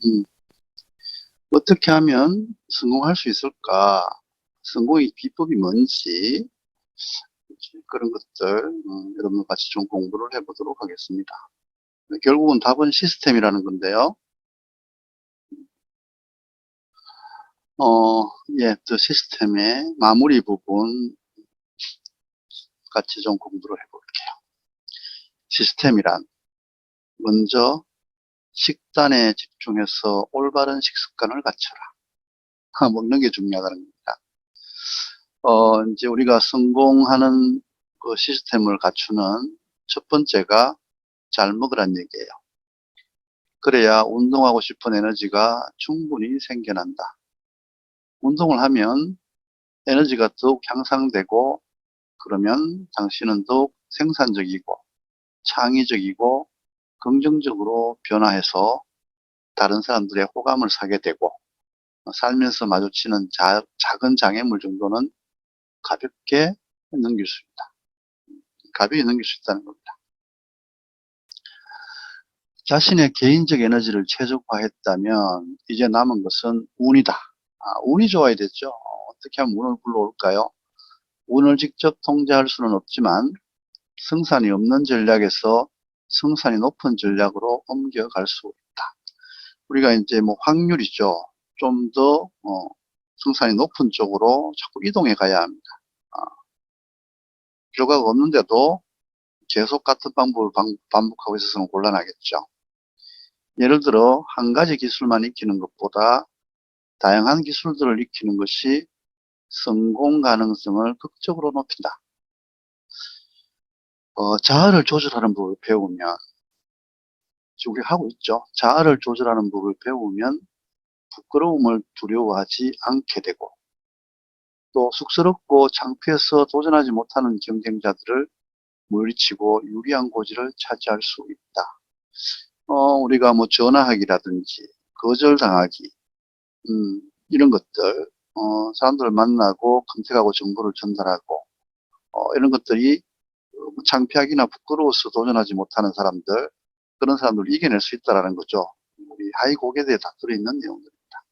음, 어떻게 하면 성공할 수 있을까? 성공의 비법이 뭔지, 그런 것들, 여러분과 같이 좀 공부를 해보도록 하겠습니다. 결국은 답은 시스템이라는 건데요. 예, 그 시스템의 마무리 부분 같이 좀 공부를 해볼게요. 시스템이란 먼저 식단에 집중해서 올바른 식습관을 갖춰라. 먹는 게 중요하다는 겁니다. 이제 우리가 성공하는 그 시스템을 갖추는 첫 번째가 잘 먹으란 얘기예요. 그래야 운동하고 싶은 에너지가 충분히 생겨난다. 운동을 하면 에너지가 더욱 향상되고, 그러면 당신은 더욱 생산적이고 창의적이고 긍정적으로 변화해서 다른 사람들의 호감을 사게 되고, 살면서 마주치는 작은 장애물 정도는 가볍게 넘길 수 있다. 가볍게 넘길 수 있다는 겁니다. 자신의 개인적 에너지를 최적화했다면 이제 남은 것은 운이다. 운이 좋아야 되죠. 어떻게 하면 운을 불러올까요? 운을 직접 통제할 수는 없지만 성산이 없는 전략에서 성산이 높은 전략으로 옮겨갈 수 있다. 우리가 이제 뭐 확률이죠. 좀 더 성산이 높은 쪽으로 자꾸 이동해 가야 합니다. 아, 결과가 없는데도 계속 같은 방법을 반복하고 있어서는 곤란하겠죠. 예를 들어 한 가지 기술만 익히는 것보다 다양한 기술들을 익히는 것이 성공 가능성을 극적으로 높인다. 자아를 조절하는 법을 배우면, 지금 우리가 하고 있죠. 자아를 조절하는 법을 배우면 부끄러움을 두려워하지 않게 되고, 또 쑥스럽고 창피해서 도전하지 못하는 경쟁자들을 물리치고 유리한 고지를 차지할 수 있다. 우리가 뭐 전화하기라든지 거절당하기, 이런 것들, 사람들을 만나고 컨택하고 정보를 전달하고, 이런 것들이 창피하기나 부끄러워서 도전하지 못하는 사람들, 그런 사람들을 이겨낼 수 있다는 거죠. 우리 하이 고개대에 다 들어있는 내용들입니다.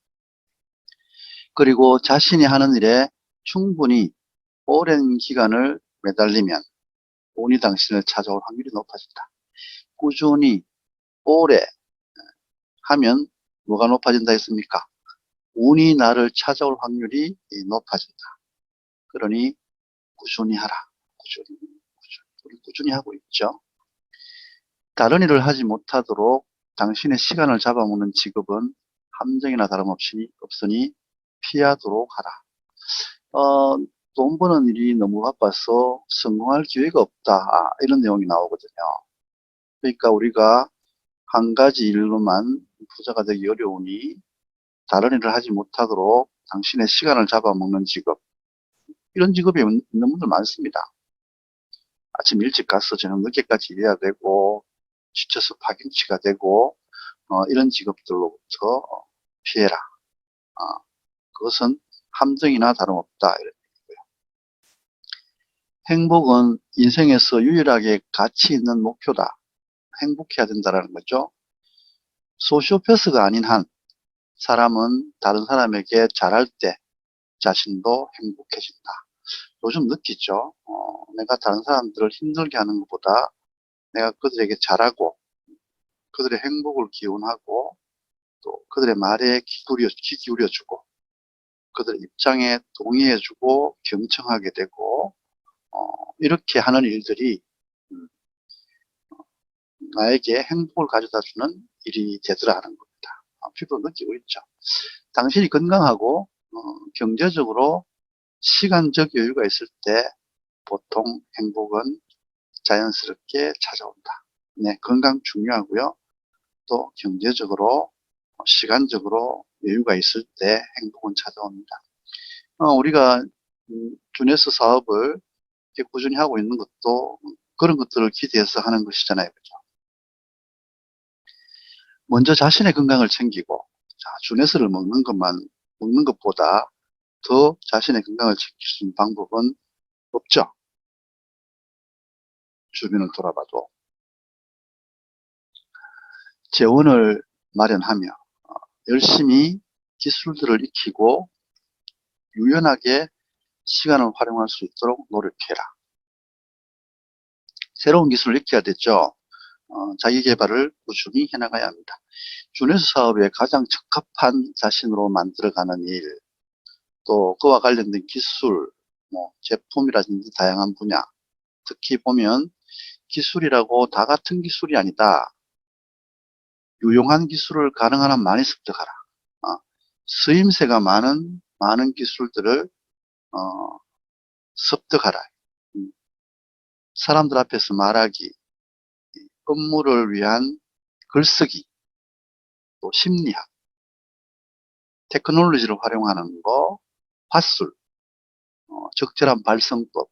그리고 자신이 하는 일에 충분히 오랜 기간을 매달리면 운이 당신을 찾아올 확률이 높아진다. 꾸준히 오래 하면 뭐가 높아진다 했습니까? 운이 나를 찾아올 확률이 높아진다. 그러니 꾸준히 하라. 꾸준히, 꾸준히. 우리 꾸준히 하고 있죠. 다른 일을 하지 못하도록 당신의 시간을 잡아먹는 직업은 함정이나 없으니 피하도록 하라. 어, 돈 버는 일이 너무 바빠서 성공할 기회가 없다. 이런 내용이 나오거든요. 그러니까 우리가 한 가지 일로만 부자가 되기 어려우니 다른 일을 하지 못하도록 당신의 시간을 잡아먹는 직업. 이런 직업이 있는 분들 많습니다. 아침 일찍 가서 저녁 늦게까지 일해야 되고, 지쳐서 파김치가 되고, 이런 직업들로부터 피해라. 어, 그것은 함정이나 다름없다. 이런 얘기고요. 행복은 인생에서 유일하게 가치 있는 목표다. 행복해야 된다는 거죠. 소시오패스가 아닌 한 사람은 다른 사람에게 잘할 때 자신도 행복해진다. 요즘 느끼죠. 내가 다른 사람들을 힘들게 하는 것보다 내가 그들에게 잘하고 그들의 행복을 기원하고 또 그들의 말에 귀 기울여주고 그들의 입장에 동의해주고 경청하게 되고, 이렇게 하는 일들이 음, 나에게 행복을 가져다주는 일이 되더라 하는 겁니다. 피부로 느끼고 있죠. 당신이 건강하고 경제적으로 시간적 여유가 있을 때 보통 행복은 자연스럽게 찾아온다. 네, 건강 중요하고요. 또 경제적으로 시간적으로 여유가 있을 때 행복은 찾아옵니다. 우리가 주네스 사업을 이렇게 꾸준히 하고 있는 것도 그런 것들을 기대해서 하는 것이잖아요. 그죠? 먼저 자신의 건강을 챙기고, 자, 주네스를 먹는 것보다 더 자신의 건강을 챙길 수 있는 방법은 없죠. 주변을 돌아봐도. 재원을 마련하며, 열심히 기술들을 익히고 유연하게 시간을 활용할 수 있도록 노력해라. 새로운 기술을 익혀야 되죠. 자기 개발을 꾸준히 해나가야 합니다. 주네스 사업에 가장 적합한 자신으로 만들어가는 일, 또 그와 관련된 기술, 제품이라든지 다양한 분야, 특히 보면 기술이라고 다 같은 기술이 아니다. 유용한 기술을 가능한 한 많이 습득하라. 쓰임새가 많은 기술들을 습득하라. 사람들 앞에서 말하기, 업무를 위한 글쓰기, 또 심리학, 테크놀로지를 활용하는 거, 화술, 적절한 발성법,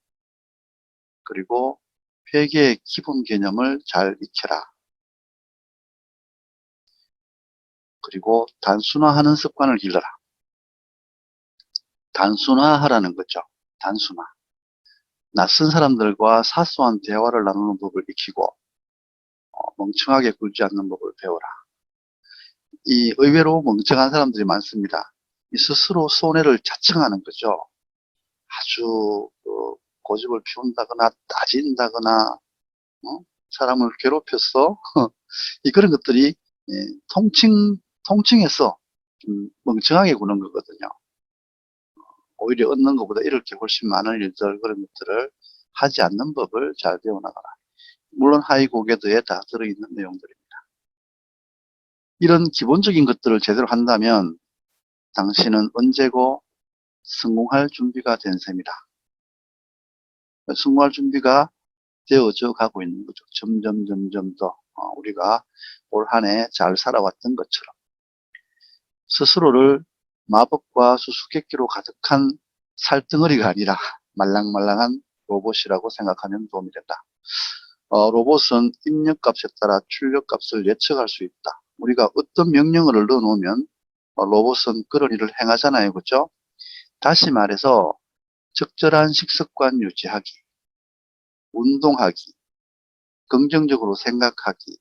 그리고 회계의 기본 개념을 잘 익혀라. 그리고 단순화하는 습관을 길러라. 단순화하라는 거죠. 단순화. 낯선 사람들과 사소한 대화를 나누는 법을 익히고 멍청하게 굴지 않는 법을 배워라. 이 의외로 멍청한 사람들이 많습니다. 이 스스로 손해를 자청하는 거죠. 아주 고집을 피운다거나 따진다거나 사람을 괴롭혀서 이 그런 것들이 통칭해서 좀 멍청하게 구는 거거든요. 오히려 얻는 것보다 이렇게 훨씬 많은 일들 그런 것들을 하지 않는 법을 잘 배워나가라. 물론 하위 고개도에 다 들어있는 내용들입니다. 이런 기본적인 것들을 제대로 한다면 당신은 언제고 성공할 준비가 된 셈이다. 성공할 준비가 되어져 가고 있는 거죠. 점점 더 우리가 올 한 해 잘 살아왔던 것처럼 스스로를 마법과 수수께끼로 가득한 살덩어리가 아니라 말랑말랑한 로봇이라고 생각하면 도움이 된다. 로봇은 입력값에 따라 출력값을 예측할 수 있다. 우리가 어떤 명령어를 넣어놓으면 로봇은 그런 일을 행하잖아요. 그렇죠? 다시 말해서 적절한 식습관 유지하기, 운동하기, 긍정적으로 생각하기,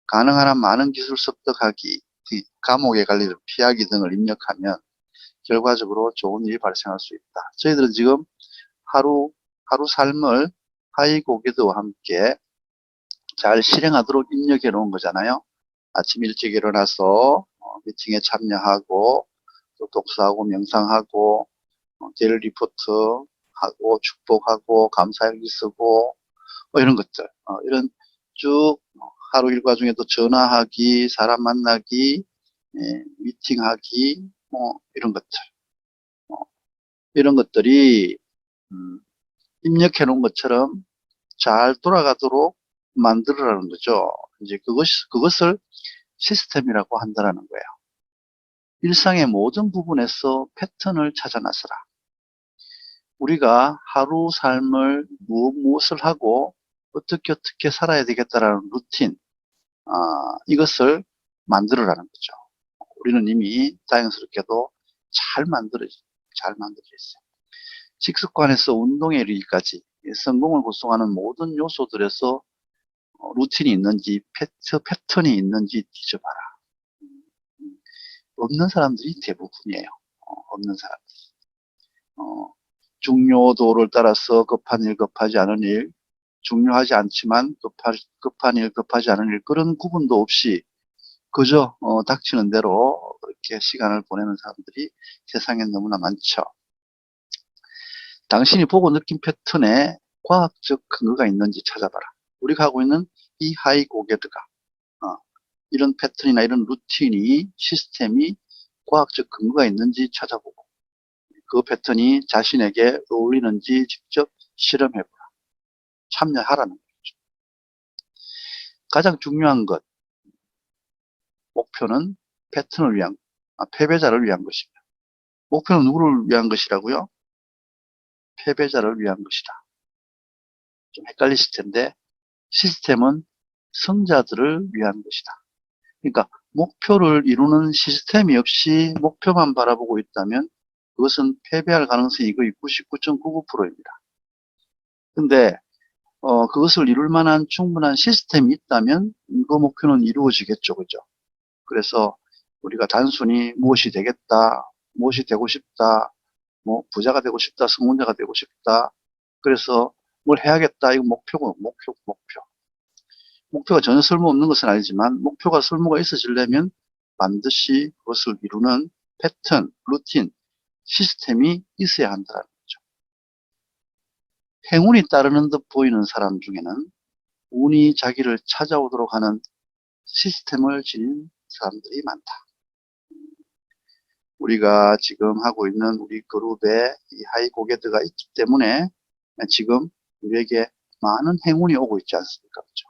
가능한 한 많은 기술 습득하기, 감옥에 갈 일을 피하기 등을 입력하면 결과적으로 좋은 일이 발생할 수 있다. 저희들은 지금 하루 삶을 하이 고개도와 함께 잘 실행하도록 입력해 놓은 거잖아요. 아침 일찍 일어나서 미팅에 참여하고 또 독서하고 명상하고 데일리 리포트 하고 축복하고 감사일기 쓰고 이런 것들 이런 쭉 하루 일과 중에 또 전화하기 사람 만나기 미팅하기 이런 것들 이런 것들이 입력해 놓은 것처럼 잘 돌아가도록 만들으라는 거죠. 이제 그것을 시스템이라고 한다는 거예요. 일상의 모든 부분에서 패턴을 찾아 나서라. 우리가 하루 삶을 무엇을 하고 어떻게 살아야 되겠다라는 루틴, 이것을 만들어라는 거죠. 우리는 이미 자연스럽게도 잘 만들어져 있어요. 식습관에서 운동에 이르기까지 성공을 구성하는 모든 요소들에서 루틴이 있는지 패턴이 있는지 뒤져봐라. 없는 사람들이 대부분이에요. 없는 사람들. 중요도를 따라서 급한 일, 급하지 않은 일, 중요하지 않지만 급한 일, 급하지 않은 일 그런 구분도 없이 그저 닥치는 대로 그렇게 시간을 보내는 사람들이 세상에 너무나 많죠. 당신이 보고 느낀 패턴에 과학적 근거가 있는지 찾아봐라. 우리가 하고 있는 이 하이 고개드가 이런 패턴이나 이런 루틴이 시스템이 과학적 근거가 있는지 찾아보고 그 패턴이 자신에게 어울리는지 직접 실험해보라. 참여하라는 거죠. 가장 중요한 것, 목표는 패턴을 위한, 패배자를 위한 것입니다. 목표는 누구를 위한 것이라고요? 패배자를 위한 것이다. 좀 헷갈리실 텐데 시스템은 승자들을 위한 것이다. 그러니까 목표를 이루는 시스템이 없이 목표만 바라보고 있다면 그것은 패배할 가능성이 거의 99.99%입니다. 근데 그것을 이룰 만한 충분한 시스템이 있다면 그 목표는 이루어지겠죠. 그죠? 그래서 우리가 단순히 무엇이 되겠다, 무엇이 되고 싶다, 뭐 부자가 되고 싶다, 성공자가 되고 싶다, 그래서 뭘 해야겠다, 이거 목표고, 목표가 전혀 쓸모없는 것은 아니지만 목표가 쓸모가 있어지려면 반드시 그것을 이루는 패턴, 루틴, 시스템이 있어야 한다는 거죠. 행운이 따르는 듯 보이는 사람 중에는 운이 자기를 찾아오도록 하는 시스템을 지닌 사람들이 많다. 우리가 지금 하고 있는 우리 그룹에 이 하이 고게드가 있기 때문에 지금 우리에게 많은 행운이 오고 있지 않습니까? 그렇죠?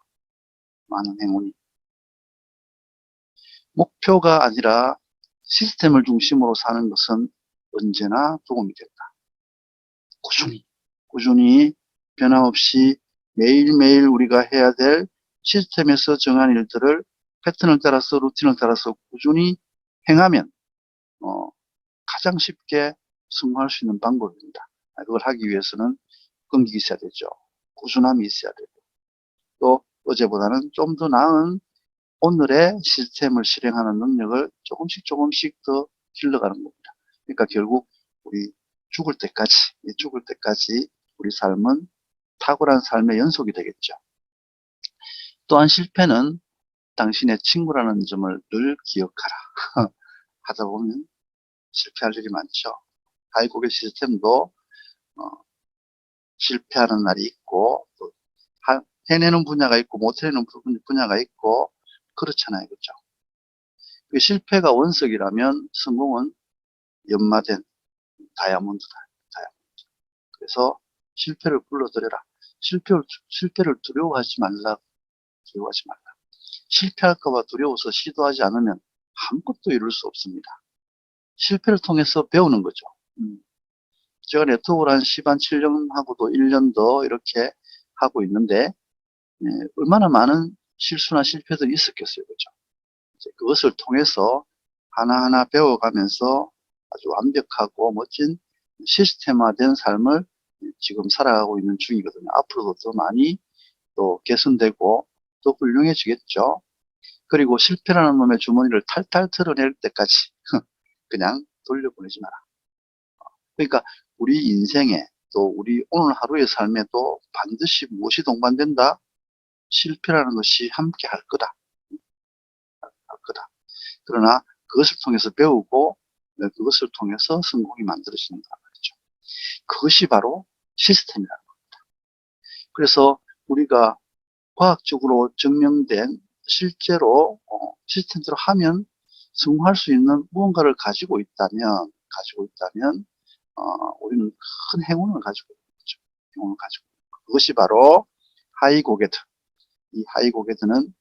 많은 행운이. 목표가 아니라 시스템을 중심으로 사는 것은 언제나 도움이 된다. 꾸준히 변함없이 매일매일 우리가 해야 될 시스템에서 정한 일들을 패턴을 따라서 루틴을 따라서 꾸준히 행하면 가장 쉽게 성공할 수 있는 방법입니다. 그걸 하기 위해서는 끈기가 있어야 되죠. 꾸준함이 있어야 되고 또 어제보다는 좀 더 나은 오늘의 시스템을 실행하는 능력을 조금씩 더 길러가는 겁니다. 그러니까 결국 우리 죽을 때까지 우리 삶은 탁월한 삶의 연속이 되겠죠. 또한 실패는 당신의 친구라는 점을 늘 기억하라. 하다 보면 실패할 일이 많죠. 하이고개 시스템도 실패하는 날이 있고 또 해내는 분야가 있고 못 해내는 분야가 있고 그렇잖아요. 그렇죠? 그 실패가 원석이라면 성공은 연마된 다이아몬드다. 다이아몬드. 그래서 실패를 불러들여라. 실패를 두려워하지 말라. 두려워하지 말라. 실패할까봐 두려워서 시도하지 않으면 아무것도 이룰 수 없습니다. 실패를 통해서 배우는 거죠. 제가 네트워크를 한 10한 7년하고도 1년 더 이렇게 하고 있는데 얼마나 많은 실수나 실패들이 있었겠어요. 그렇죠? 그것을 통해서 하나하나 배워가면서 아주 완벽하고 멋진 시스템화된 삶을 지금 살아가고 있는 중이거든요. 앞으로도 더 많이 또 개선되고 또 훌륭해지겠죠. 그리고 실패라는 놈의 주머니를 탈탈 털어낼 때까지 그냥 돌려보내지 마라. 그러니까 우리 인생에 또 우리 오늘 하루의 삶에도 반드시 무엇이 동반된다? 실패라는 것이 함께 할 거다. 그러나 그것을 통해서 배우고 그것을 통해서 성공이 만들어진다 말이죠. 그것이 바로 시스템이라는 겁니다. 그래서 우리가 과학적으로 증명된 실제로 시스템대로 하면 성공할 수 있는 무언가를 가지고 있다면 우리는 큰 행운을 가지고 있는 거죠. 행운을 가지고 있는 거. 그것이 바로 하이 고게트. 이 하이 고게트는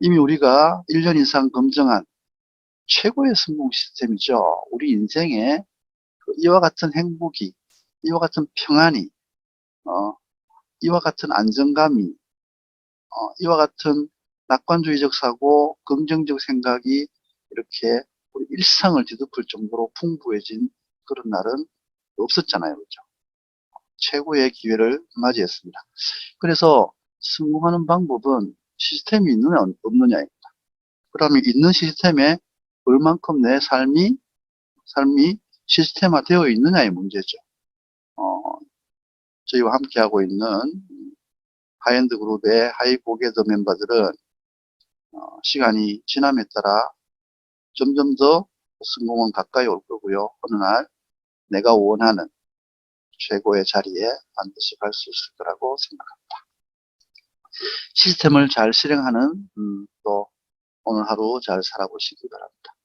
이미 우리가 1년 이상 검증한 최고의 성공 시스템이죠. 우리 인생에 이와 같은 행복이, 이와 같은 평안이, 이와 같은 안정감이, 이와 같은 낙관주의적 사고, 긍정적 생각이 이렇게 우리 일상을 뒤덮을 정도로 풍부해진 그런 날은 없었잖아요. 그렇죠? 최고의 기회를 맞이했습니다. 그래서 성공하는 방법은 시스템이 있느냐 없느냐입니다. 그러면 있는 시스템에 얼만큼 내 삶이 시스템화되어 있느냐의 문제죠. 저희와 함께하고 있는 하이엔드 그룹의 하이 고게더 멤버들은 시간이 지남에 따라 점점 더 성공은 가까이 올 거고요. 어느 날 내가 원하는 최고의 자리에 반드시 갈 수 있을 거라고 생각합니다. 시스템을 잘 실행하는 또 오늘 하루 잘 살아보시기 바랍니다.